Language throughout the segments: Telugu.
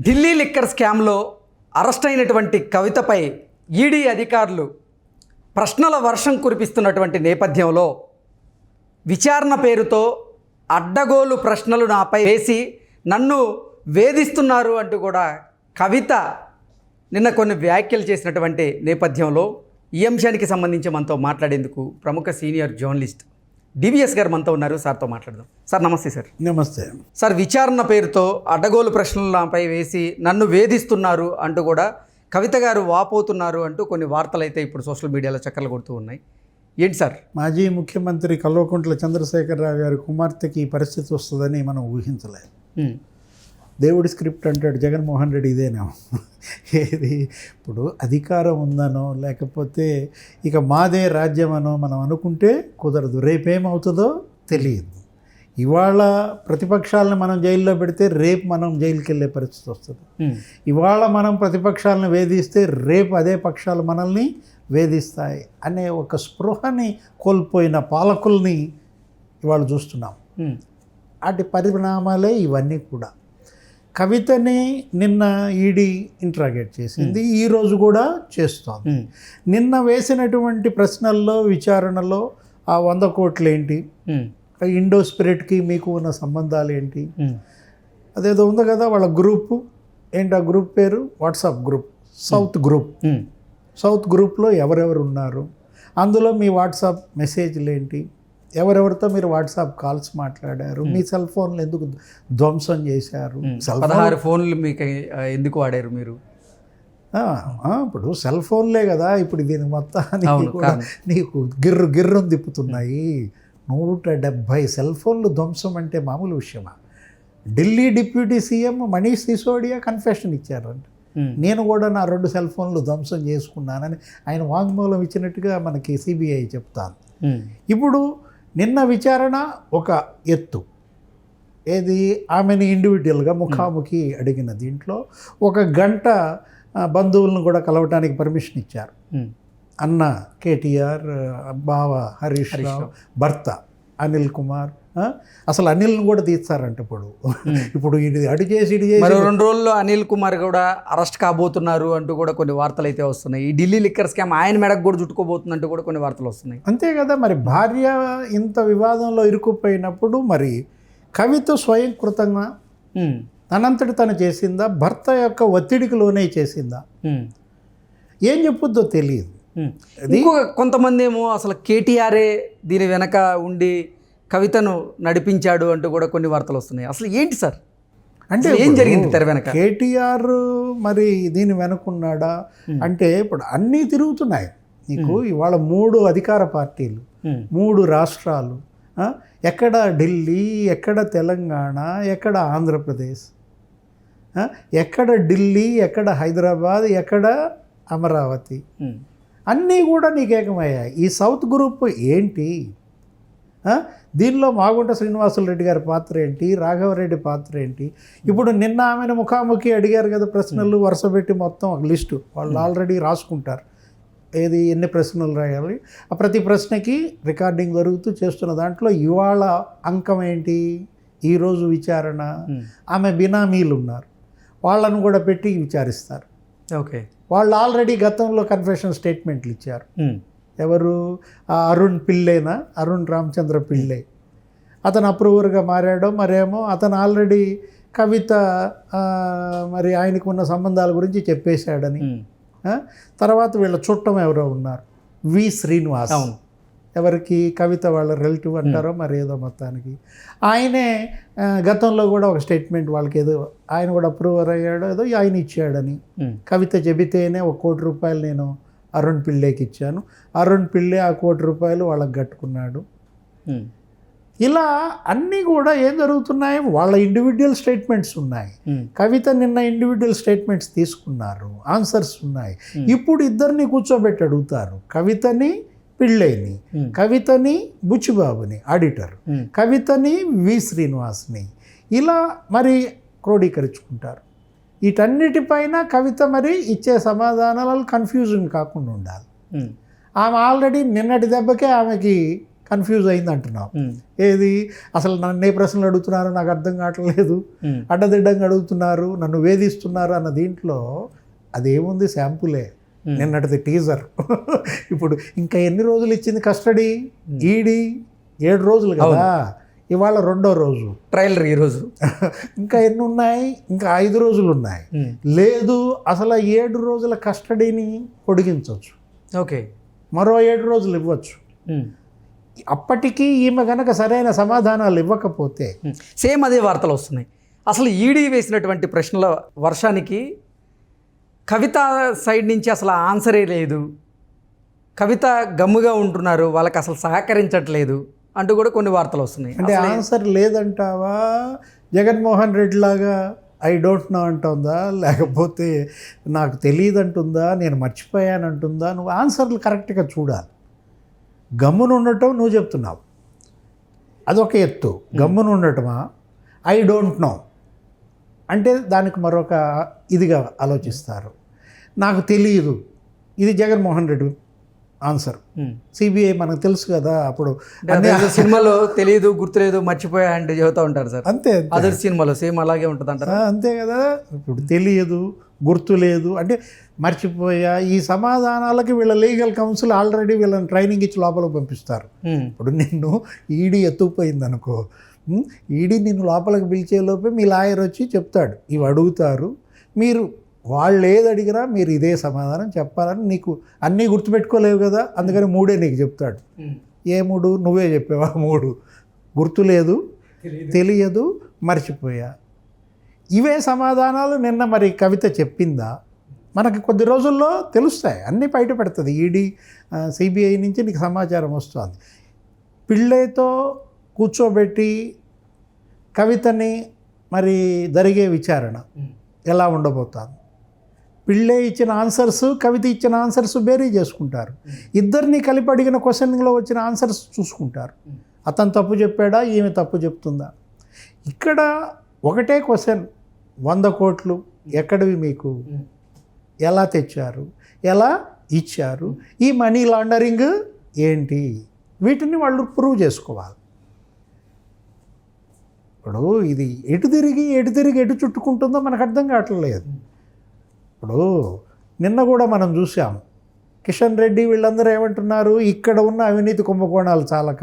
ఢిల్లీ లిక్కర్ స్కామ్లో అరెస్ట్ అయినటువంటి కవితపై ఈడీ అధికారులు ప్రశ్నల వర్షం కురిపిస్తున్నటువంటి నేపథ్యంలో విచారణ పేరుతో అడ్డగోలు ప్రశ్నలు నాపై వేసి నన్ను వేధిస్తున్నారు అంటూ కూడా కవిత నిన్న కొన్ని వ్యాఖ్యలు చేసినటువంటి నేపథ్యంలో ఈ అంశానికి సంబంధించి మనతో మాట్లాడేందుకు ప్రముఖ సీనియర్ జర్నలిస్ట్ డివిఎస్ గారు మనతో ఉన్నారు. సార్తో మాట్లాడదాం. సార్ నమస్తే. సార్ నమస్తే. సార్, విచారణ పేరుతో అడ్డగోలు ప్రశ్నలు నాపై వేసి నన్ను వేధిస్తున్నారు అంటూ కూడా కవిత గారు వాపోతున్నారు అంటూ కొన్ని వార్తలు అయితే ఇప్పుడు సోషల్ మీడియాలో చక్కర్లు కొడుతూ ఉన్నాయి. ఏంటి సార్? మాజీ ముఖ్యమంత్రి కల్వకుంట్ల చంద్రశేఖరరావు గారి కుమార్తెకి ఈ పరిస్థితి వస్తుందని మనం ఊహించలేదు. దేవుడి స్క్రిప్ట్ అంటాడు జగన్మోహన్ రెడ్డి, ఇదేనా? ఏది ఇప్పుడు అధికారం ఉందనో లేకపోతే ఇక మాదే రాజ్యమనో మనం అనుకుంటే కుదరదు. రేపేమవుతుందో తెలియదు. ఇవాళ ప్రతిపక్షాలను మనం జైల్లో పెడితే రేపు మనం జైలుకి వెళ్ళే పరిస్థితి వస్తుంది. ఇవాళ మనం ప్రతిపక్షాలను వేధిస్తే రేపు అదే పక్షాలు మనల్ని వేధిస్తాయి అనే ఒక స్పృహని కోల్పోయిన పాలకుల్ని ఇవాళ చూస్తున్నాం. అటు పరిణామాలే ఇవన్నీ కూడా. కవితని నిన్న ఈడీ ఇంట్రాగేట్ చేసింది, ఈరోజు కూడా చేస్తోంది. నిన్న వేసినటువంటి ప్రశ్నల్లో విచారణలో ఆ 100 కోట్లు ఏంటి, ఇండో స్పిరిట్కి మీకు ఉన్న సంబంధాలు ఏంటి, అదేదో ఉంది కదా వాళ్ళ గ్రూపు ఏంటి, ఆ గ్రూప్ పేరు WhatsApp group south group. South గ్రూప్లో ఎవరెవరు ఉన్నారు, అందులో మీ వాట్సాప్ మెసేజ్లు ఏంటి, ఎవరెవరితో మీరు వాట్సాప్ కాల్స్ మాట్లాడారు, మీ సెల్ ఫోన్లు ఎందుకు ధ్వంసం చేశారు, 16 ఫోన్లు మీకు ఎందుకు వాడారు మీరు? ఇప్పుడు సెల్ ఫోన్లే కదా ఇప్పుడు దీని మొత్తానికి కూడా నీకు గిర్రుని తిప్పుతున్నాయి. 170 సెల్ ఫోన్లు ధ్వంసం అంటే మామూలు విషయమా? Delhi deputy CM Manish Sisodia confession ఇచ్చారంట, నేను కూడా నా 2 సెల్ ఫోన్లు ధ్వంసం చేసుకున్నానని ఆయన వాంగ్మూలం ఇచ్చినట్టుగా మనకి సిబిఐ చెప్తాను. ఇప్పుడు నిన్న విచారణ ఒక ఎత్తు, ఏది ఆమెని ఇండివిజువల్గా ముఖాముఖి అడిగిన దీంట్లో 1 గంట బంధువులను కూడా కలవటానికి పర్మిషన్ ఇచ్చారు. అన్న కేటీఆర్, బావ హరీష్ రావు, భర్త అనిల్ కుమార్, అసలు అనిల్ని కూడా తీస్తారంట. ఇప్పుడు ఇది అడిగేసి 2 రోజుల్లో అనిల్ కుమార్ కూడా అరెస్ట్ కాబోతున్నారు అంటూ కూడా కొన్ని వార్తలు అయితే వస్తున్నాయి. ఈ ఢిల్లీ లిక్కర్ స్కామ్ ఆయన మెడకు కూడా చుట్టుకోబోతుందంటూ కూడా కొన్ని వార్తలు వస్తున్నాయి. అంతే కదా, మరి భార్య ఇంత వివాదంలో ఇరుక్కుపోయినప్పుడు మరి కవిత స్వయంకృతంగా తనంతటి తను చేసిందా, భర్త యొక్క ఒత్తిడికి లోనే చేసిందా, ఏం చెప్పుద్దో తెలియదు. ఇంకొక కొంతమంది ఏమో అసలు కేటీఆరే దీని వెనక ఉండి కవితను నడిపించాడు అంటూ కూడా కొన్ని వార్తలు వస్తున్నాయి. అసలు ఏంటి సార్, అంటే ఏం జరిగింది తెర వెనక? కేటీఆర్ మరి దీని వెనుకున్నాడా అంటే ఇప్పుడు అన్నీ తిరుగుతున్నాయి నీకు. ఇవాళ 3 అధికార పార్టీలు, 3 రాష్ట్రాలు, ఎక్కడ ఢిల్లీ, ఎక్కడ తెలంగాణ, ఎక్కడ ఆంధ్రప్రదేశ్, ఎక్కడ ఢిల్లీ, ఎక్కడ హైదరాబాద్, ఎక్కడ అమరావతి, అన్నీ కూడా నీకు ఏకమయ్యాయి. ఈ సౌత్ గ్రూప్ ఏంటి, దీనిలో మాగుంట శ్రీనివాసులరెడ్డి గారి పాత్ర ఏంటి, రాఘవరెడ్డి పాత్ర ఏంటి? ఇప్పుడు నిన్న ఆమెను ముఖాముఖి అడిగారు కదా ప్రశ్నలు, వరుస పెట్టి మొత్తం ఒక లిస్టు వాళ్ళు ఆల్రెడీ రాసుకుంటారు, ఏది ఎన్ని ప్రశ్నలు రాయాలి, ఆ ప్రతి ప్రశ్నకి రికార్డింగ్ జరుగుతూ చేస్తున్న దాంట్లో ఇవాళ అంకం ఏంటి, ఈరోజు విచారణ. ఆమె బినామీలు ఉన్నారు, వాళ్ళను కూడా పెట్టి విచారిస్తారు. ఓకే, వాళ్ళు ఆల్రెడీ గతంలో కన్ఫెషన్ స్టేట్మెంట్లు ఇచ్చారు. ఎవరు? అరుణ్ పిల్లేనా, అరుణ్ రామచంద్ర పిల్లే, అతను అప్రూవర్గా మారాడో మరేమో. అతను ఆల్రెడీ కవిత మరి ఆయనకు ఉన్న సంబంధాల గురించి చెప్పేశాడని. తర్వాత వీళ్ళ చుట్టం ఎవరో ఉన్నారు, వి శ్రీనివాస్, ఎవరికి కవిత వాళ్ళ రిలేటివ్ అంటారో మరి ఏదో మొత్తానికి. ఆయనే గతంలో కూడా ఒక స్టేట్మెంట్ వాళ్ళకి ఏదో ఆయన కూడా అప్రూవర్ అయ్యాడో ఏదో ఆయన ఇచ్చాడని. కవిత చెబితేనే 1 కోటి రూపాయలు నేను అరుణ్ పిల్లేకి ఇచ్చాను, అరుణ్ పిల్లే ఆ 1 కోటి రూపాయలు వాళ్ళకి కట్టుకున్నాడు. ఇలా అన్నీ కూడా ఏం జరుగుతున్నాయి, వాళ్ళ ఇండివిజువల్ స్టేట్మెంట్స్ ఉన్నాయి. కవిత నిన్న ఇండివిజువల్ స్టేట్మెంట్స్ తీసుకున్నారు, ఆన్సర్స్ ఉన్నాయి. ఇప్పుడు ఇద్దరిని కూర్చోబెట్టి అడుగుతారు, కవితని పిళ్ళేని, కవితని బుచ్చిబాబుని ఆడిటర్, కవితని వి శ్రీనివాస్ని, ఇలా మరి క్రోడీకరించుకుంటారు. వీటన్నిటిపైన కవిత మరి ఇచ్చే సమాధానాలు కన్ఫ్యూజన్ కాకుండా ఉండాలి. ఆమె ఆల్రెడీ నిన్నటి దెబ్బకే ఆమెకి కన్ఫ్యూజ్ అయింది అంటున్నావు. ఏది అసలు నన్ను ఏ ప్రశ్నలు అడుగుతున్నారో నాకు అర్థం కావట్లేదు, అడ్డదిడ్డంగా అడుగుతున్నారు, నన్ను వేధిస్తున్నారు అన్న దీంట్లో అదేముంది, శాంపులే, నిన్నటిది టీజర్. ఇప్పుడు ఇంకా ఎన్ని రోజులు ఇచ్చింది కస్టడీ? ఈడీ 7 రోజులు కదా, ఇవాళ 2వ రోజు ట్రయల్ ఈరోజు. ఇంకా ఎన్ని ఉన్నాయి? ఇంకా 5 రోజులు ఉన్నాయి. లేదు అసలు 7 రోజుల కస్టడీని పొడిగించవచ్చు, ఓకే, మరో 7 రోజులు ఇవ్వచ్చు. అప్పటికీ ఈమె కనుక సరైన సమాధానాలు ఇవ్వకపోతే సేమ్ అదే వార్తలు వస్తున్నాయి. అసలు ఈడీ వేసినటువంటి ప్రశ్నల వర్షానికి కవిత సైడ్ నుంచి అసలు ఆన్సరే లేదు, కవిత గమ్ముగా ఉంటున్నారు, వాళ్ళకి అసలు సహకరించట్లేదు అంటూ కూడా కొన్ని వార్తలు వస్తున్నాయి. అంటే ఆన్సర్ లేదంటావా, జగన్మోహన్ రెడ్డి లాగా ఐ డోంట్ నో అంటుందా, లేకపోతే నాకు తెలియదు అంటుందా, నేను మర్చిపోయాను అంటుందా? నువ్వు ఆన్సర్లు కరెక్ట్గా చూడాలి. గమ్మున ఉండటం నువ్వు చెప్తున్నావు, అదొక ఎత్తు. గమ్మున ఉండటమా, ఐ డోంట్ నో అంటే దానికి మరొక ఇదిగా ఆలోచిస్తారు. నాకు తెలియదు, ఇది జగన్మోహన్ రెడ్డి ఆన్సర్. సిబిఐ మనకు తెలుసు కదా, అప్పుడు సినిమాలో తెలియదు, గుర్తులేదు, మర్చిపోయా అంటే చెబుతూ ఉంటారు సార్. అంతే, అదర్ సినిమాలో సేమ్ అలాగే ఉంటుంది అంటారు. అంతే కదా. ఇప్పుడు తెలియదు, గుర్తు లేదు అంటే మర్చిపోయా, ఈ సమాధానాలకి వీళ్ళ లీగల్ కౌన్సిల్ ఆల్రెడీ వీళ్ళని ట్రైనింగ్ ఇచ్చి లోపలికి పంపిస్తారు. ఇప్పుడు నిన్ను ఈడీ ఎత్తుకుపోయింది అనుకో, ఈడీ నిన్ను లోపలికి పిలిచేలోపే మీ లాయర్ వచ్చి చెప్తాడు, ఇవి అడుగుతారు, మీరు వాళ్ళు ఏది అడిగినా మీరు ఇదే సమాధానం చెప్పాలని, నీకు అన్నీ గుర్తుపెట్టుకోలేవు కదా, అందుకని 3 నీకు చెప్తాడు. ఏ 3? నువ్వే చెప్పావా 3? గుర్తు లేదు, తెలియదు, మర్చిపోయా. ఇవే సమాధానాలు నిన్న మరి కవిత చెప్పిందా? మనకి కొద్ది రోజుల్లో తెలుస్తాయి, అన్నీ బయట పెడుతుంది ఈడీ, సిబిఐ నుంచి నీకు సమాచారం వస్తుంది. పిళ్ళైతో కూర్చోబెట్టి కవితని మరి జరిగే విచారణ ఎలా ఉండబోతుంది, పిళ్ళే ఇచ్చిన ఆన్సర్స్, కవిత ఇచ్చిన ఆన్సర్స్ బేరీ చేసుకుంటారు. ఇద్దరిని కలిపి అడిగిన క్వశ్చన్లో వచ్చిన ఆన్సర్స్ చూసుకుంటారు. అతను తప్పు చెప్పాడా, ఈమె తప్పు చెప్తుందా? ఇక్కడ ఒకటే క్వశ్చన్, 100 కోట్లు ఎక్కడివి మీకు, ఎలా తెచ్చారు, ఎలా ఇచ్చారు, ఈ మనీ లాండరింగ్ ఏంటి, వీటిని వాళ్ళు ప్రూవ్ చేసుకోవాలి. ఇప్పుడు ఇది ఎటు తిరిగి ఎటు చుట్టుకుంటుందో మనకు అర్థం కావట్లేదు. ఇప్పుడు నిన్న కూడా మనం చూసాం, కిషన్ రెడ్డి వీళ్ళందరూ ఏమంటున్నారు, ఇక్కడ ఉన్న అవినీతి కుంభకోణాలు చాలక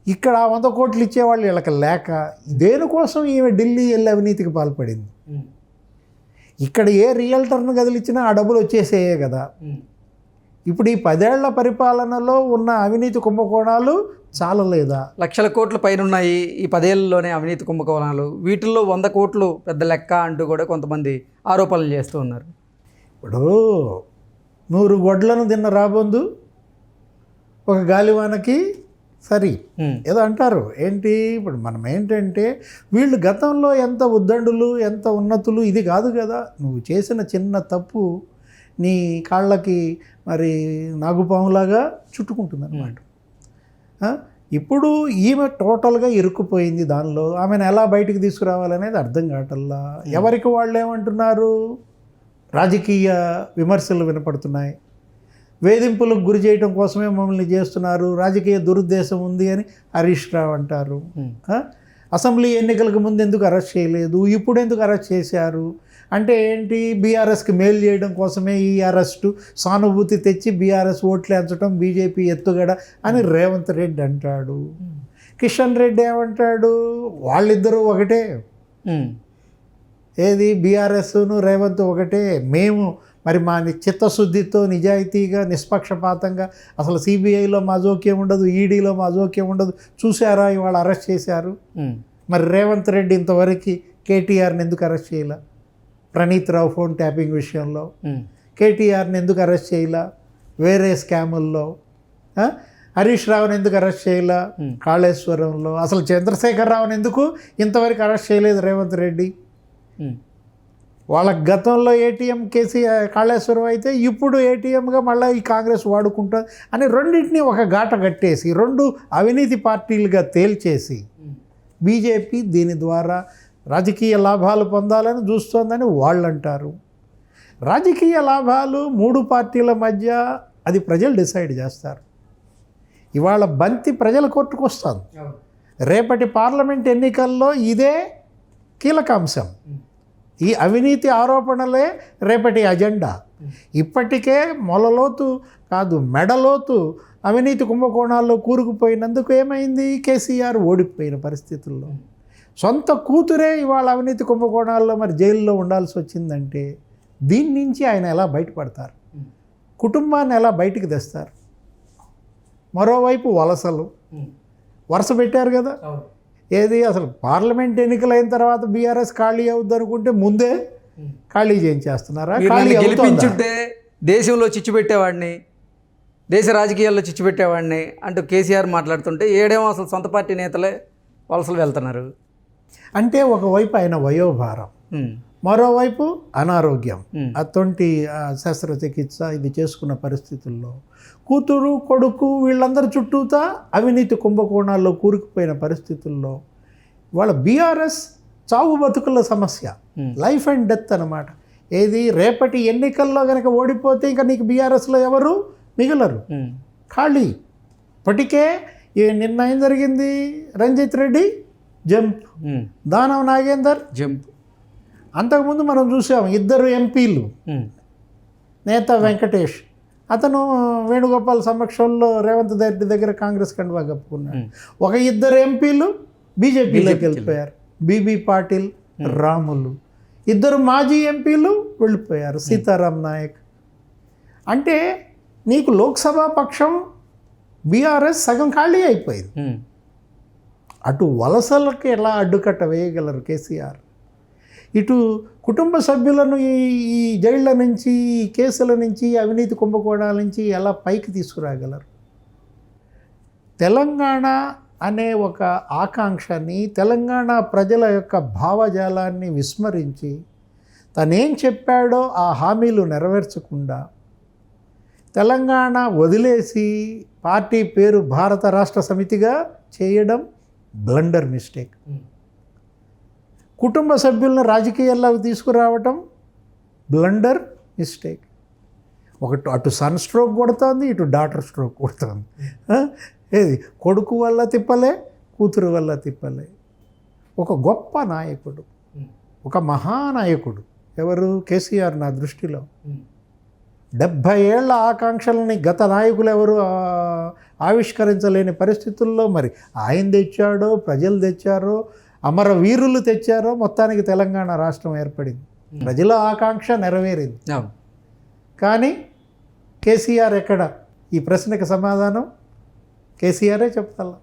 ఇక్కడ 100 కోట్లు ఇచ్చేవాళ్ళు వీళ్ళకి లేక దేనికోసం ఈమె ఢిల్లీ వెళ్ళి అవినీతికి పాల్పడింది. ఇక్కడ ఏ రియల్టర్ను కదిలిచ్చినా ఆ డబ్బులు వచ్చేసేయే కదా. ఇప్పుడు ఈ 10 ఏళ్ల పరిపాలనలో ఉన్న అవినీతి కుంభకోణాలు చాలలేదా? లక్షల కోట్ల పైన ఉన్నాయి ఈ 10 ఏళ్ళలోనే అవినీతి కుంభకోణాలు, వీటిల్లో 100 కోట్లు పెద్ద లెక్క అంటూ కూడా కొంతమంది ఆరోపణలు చేస్తూ ఉన్నారు. ఇప్పుడు 100 గొడ్లను తిన్న రాబోందు ఒక గాలివానకి సరి ఏదో అంటారు ఏంటి. ఇప్పుడు మనం ఏంటంటే వీళ్ళు గతంలో ఎంత ఉద్దండులు, ఎంత ఉన్నతులు, ఇది కాదు కదా. నువ్వు చేసిన చిన్న తప్పు నీ కాళ్ళకి మరి నాగుపాములాగా చుట్టుకుంటుంది అన్నమాట. ఇప్పుడు ఈమె టోటల్గా ఇరుక్కుపోయింది దానిలో. ఆమెను ఎలా బయటికి తీసుకురావాలనేది అర్థం కావటల్లా. ఎవరికి వాళ్ళు ఏమంటున్నారు, రాజకీయ విమర్శలు వినపడుతున్నాయి. వేధింపులకు గురి చేయడం కోసమే మమ్మల్ని చేస్తున్నారు, రాజకీయ దురుద్దేశం ఉంది అని హరీష్ రావు అంటారు. అసెంబ్లీ ఎన్నికలకు ముందు ఎందుకు అరెస్ట్ చేయలేదు, ఇప్పుడు ఎందుకు అరెస్ట్ చేశారు అంటే ఏంటి, బీఆర్ఎస్కి మేలు చేయడం కోసమే ఈ అరెస్టు, సానుభూతి తెచ్చి బీఆర్ఎస్ ఓట్లు ఎంచడం బీజేపీ ఎత్తుగడ అని రేవంత్ రెడ్డి అంటాడు. కిషన్ రెడ్డి ఏమంటాడు, వాళ్ళిద్దరూ ఒకటే, ఏది బీఆర్ఎస్ను రేవంత్ ఒకటే, మేము మరి మా చిత్తశుద్ధితో నిజాయితీగా నిష్పక్షపాతంగా అసలు సిబిఐలో మా జోక్యం ఉండదు, ఈడీలో మా జోక్యం ఉండదు, చూసారా ఇవాళ అరెస్ట్ చేశారు. మరి రేవంత్ రెడ్డి ఇంతవరకు కేటీఆర్ని ఎందుకు అరెస్ట్ చేయలే, ప్రణీత్ రావు ఫోన్ ట్యాపింగ్ విషయంలో కేటీఆర్ని ఎందుకు అరెస్ట్ చేయలే, వేరే స్కాముల్లో హరీష్ రావుని ఎందుకు అరెస్ట్ చేయలే, కాళేశ్వరంలో అసలు చంద్రశేఖర్ రావుని ఎందుకు ఇంతవరకు అరెస్ట్ చేయలేదు రేవంత్ రెడ్డి. వాళ్ళ గతంలో ఏటీఎం కేసీ కాళేశ్వరం అయితే ఇప్పుడు ఏటీఎంగా మళ్ళీ ఈ కాంగ్రెస్ వాడుకుంటుంది అని రెండింటినీ ఒక గాట కట్టేసి 2 అవినీతి పార్టీలుగా తేల్చేసి బీజేపీ దీని ద్వారా రాజకీయ లాభాలు పొందాలని చూస్తోందని వాళ్ళు అంటారు. రాజకీయ లాభాలు 3 పార్టీల మధ్య అది ప్రజలు డిసైడ్ చేస్తారు. ఇవాళ బంతి ప్రజల కోర్టుకు వస్తుంది. రేపటి పార్లమెంట్ ఎన్నికల్లో ఇదే కీలక అంశం. ఈ అవినీతి ఆరోపణలే రేపటి అజెండా. ఇప్పటికే మొలలోతు కాదు మెడలోతు అవినీతి కుంభకోణాల్లో కూరుకుపోయినందుకు ఏమైంది? కేసీఆర్ ఓడిపోయిన పరిస్థితుల్లో సొంత కూతురే ఇవాళ అవినీతి కుంభకోణాల్లో మరి జైల్లో ఉండాల్సి వచ్చిందంటే దీని నుంచి ఆయన ఎలా బయటపడతారు? కుటుంబాన్ని ఎలా బయటికి తెస్తారు? మరోవైపు వలసలు వరుస పెట్టారు కదా. ఏది అసలు పార్లమెంట్ ఎన్నికలు అయిన తర్వాత బీఆర్ఎస్ ఖాళీ అవుద్ది అనుకుంటే ముందే ఖాళీ చేయించేస్తున్నారా? ఖాళీ గెలిపించుంటే దేశంలో చిచ్చు పెట్టేవాడిని, దేశ రాజకీయాల్లో చిచ్చు పెట్టేవాడిని అంటూ కేసీఆర్ మాట్లాడుతుంటే ఏడేమో అసలు సొంత పార్టీ నేతలే వలసలు వెళ్తున్నారు. అంటే ఒకవైపు ఆయన వయోభారం, మరోవైపు అనారోగ్యం, అటువంటి శస్త్రచికిత్స ఇది చేసుకున్న పరిస్థితుల్లో కూతురు కొడుకు వీళ్ళందరి చుట్టూతా అవినీతి కుంభకోణాల్లో కూరుకుపోయిన పరిస్థితుల్లో వాళ్ళ బీఆర్ఎస్ చావు బతుకుల సమస్య, లైఫ్ అండ్ డెత్ అన్నమాట. ఏది రేపటి ఎన్నికల్లో కనుక ఓడిపోతే ఇంకా నీకు బీఆర్ఎస్లో ఎవరు మిగలరు, ఖాళీ. ఇప్పటికే నిన్న ఏం జరిగింది? Ranjith Reddy jump, Danam Nagender jump. అంతకుముందు మనం చూసాం 2 ఎంపీలు, నేత వెంకటేష్ అతను వేణుగోపాల్ సమక్షంలో రేవంత్ రెడ్డి దగ్గర కాంగ్రెస్ కండువా కప్పుకున్నాడు. 2 ఎంపీలు బీజేపీలోకి వెళ్ళిపోయారు, బీబీ పాటిల్, రాములు. 2 మాజీ ఎంపీలు వెళ్ళిపోయారు, సీతారాం నాయక్. అంటే నీకు లోక్సభ పక్షం బీఆర్ఎస్ సగం ఖాళీ అయిపోయింది. అటు వలసలకు ఎలా అడ్డుకట్ట వేయగలరు కేసీఆర్? ఇటు కుటుంబ సభ్యులను ఈ జైళ్ళ నుంచి, ఈ కేసుల నుంచి, అవినీతి కుంభకోణాల నుంచి ఎలా పైకి తీసుకురాగలరు? తెలంగాణ అనే ఒక ఆకాంక్షని, తెలంగాణ ప్రజల యొక్క భావజాలాన్ని విస్మరించి తనేం చెప్పాడో ఆ హామీలు నెరవేర్చకుండా తెలంగాణ వదిలేసి పార్టీ పేరు భారత రాష్ట్ర సమితిగా చేయడం బ్లండర్ మిస్టేక్. కుటుంబ సభ్యులను రాజకీయాల్లోకి తీసుకురావటం బ్లండర్ మిస్టేక్. అటు సన్ స్ట్రోక్ కొడుతుంది, ఇటు డాటర్ స్ట్రోక్ కొడుతుంది. ఏది కొడుకు వల్ల తిప్పలే, కూతురు వల్ల తిప్పలే. ఒక గొప్ప నాయకుడు, ఒక మహానాయకుడు ఎవరు? కేసీఆర్. నా దృష్టిలో 70 ఏళ్ల ఆకాంక్షలని గత నాయకులు ఎవరు ఆవిష్కరించలేని పరిస్థితుల్లో మరి ఆయన తెచ్చాడో, ప్రజలు తెచ్చారో, అమరవీరులు తెచ్చారో, మొత్తానికి తెలంగాణ రాష్ట్రం ఏర్పడింది. ప్రజల ఆకాంక్ష నెరవేరింది. కానీ కేసీఆర్ ఎక్కడ? ఈ ప్రశ్నకి సమాధానం కేసీఆరే చెప్తాను.